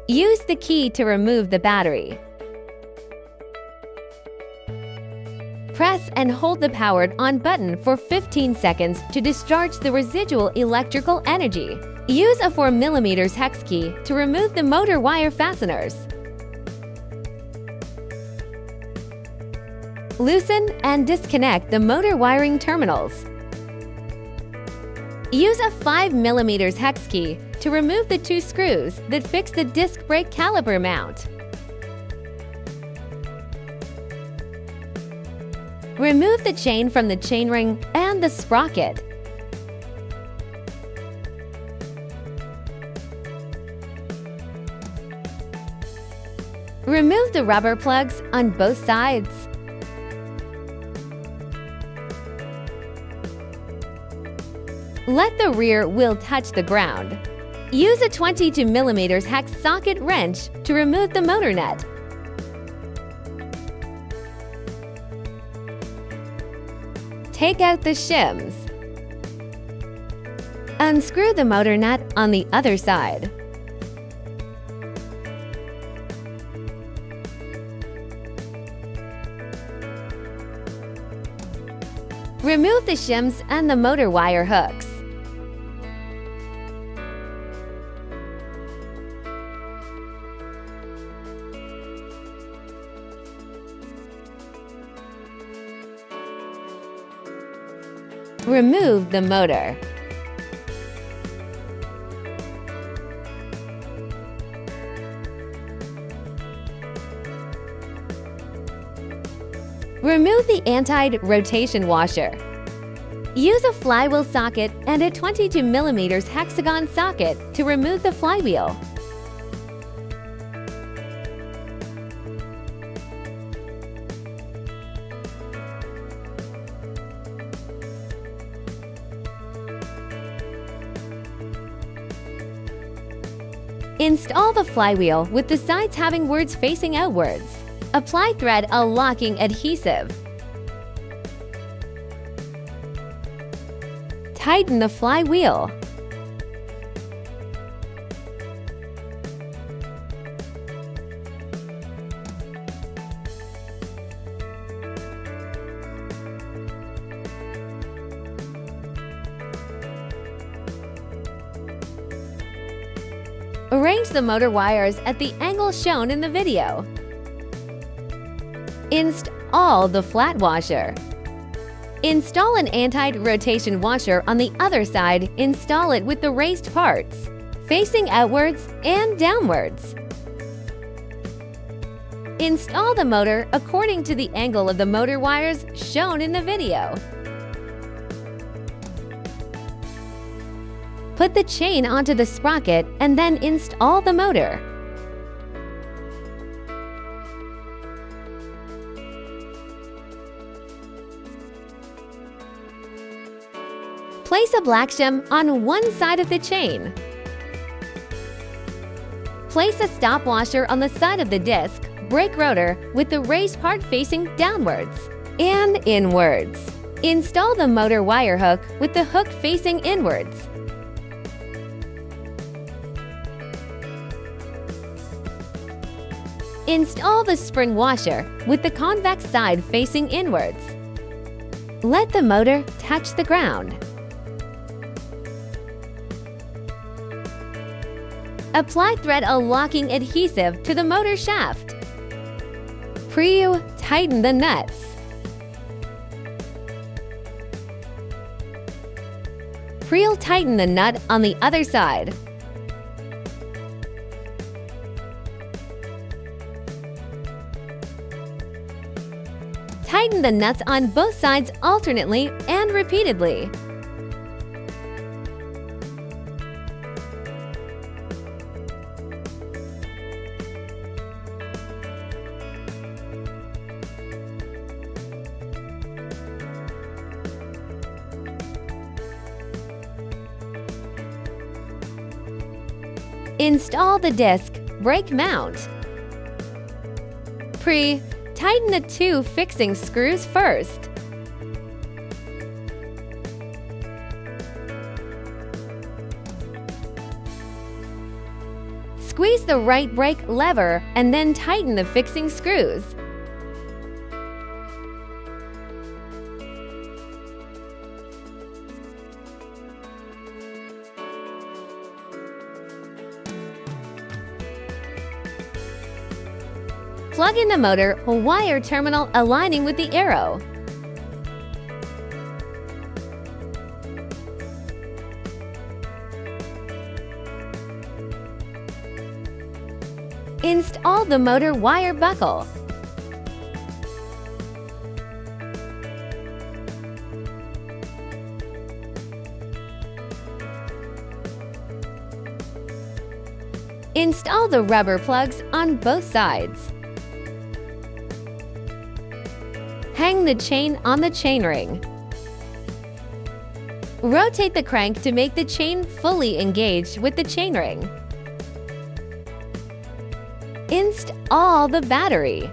Use the key to remove the battery. Press and hold the powered on button for 15 seconds to discharge the residual electrical energy. Use a 4mm hex key to remove the motor wire fasteners. Loosen and disconnect the motor wiring terminals. Use a 5mm hex key to remove the 2 screws that fix the disc brake caliper mount. Remove the chain from the chainring and the sprocket. Remove the rubber plugs on both sides. Let the rear wheel touch the ground. Use a 22mm hex socket wrench to remove the motor nut. Take out the shims. Unscrew the motor nut on the other side. Remove the shims and the motor wire hooks. Remove the motor. Remove the anti-rotation washer. Use a flywheel socket and a 22mm hexagon socket to remove the flywheel. Install the flywheel with the sides having words facing outwards. Apply thread a locking adhesive. Tighten the flywheel. Arrange the motor wires at the angle shown in the video. Install the flat washer. Install an anti-rotation washer on the other side. Install it with the raised parts, facing outwards and downwards. Install the motor according to the angle of the motor wires shown in the video. Put the chain onto the sprocket and then install the motor. Place a black shim on one side of the chain. Place a stop washer on the side of the disc brake rotor with the raised part facing downwards and inwards. Install the motor wire hook with the hook facing inwards. Install the spring washer with the convex side facing inwards. Let the motor touch the ground. Apply thread a locking adhesive to the motor shaft. Pre-tighten the nuts. Pre-tighten the nut on the other side. Tighten the nuts on both sides alternately and repeatedly. Install the disc brake mount. Tighten the 2 fixing screws first. Squeeze the right brake lever and then tighten the fixing screws. Plug in the motor wire terminal aligning with the arrow. Install the motor wire buckle. Install the rubber plugs on both sides. Hang the chain on the chainring. Rotate the crank to make the chain fully engaged with the chainring. Install the battery.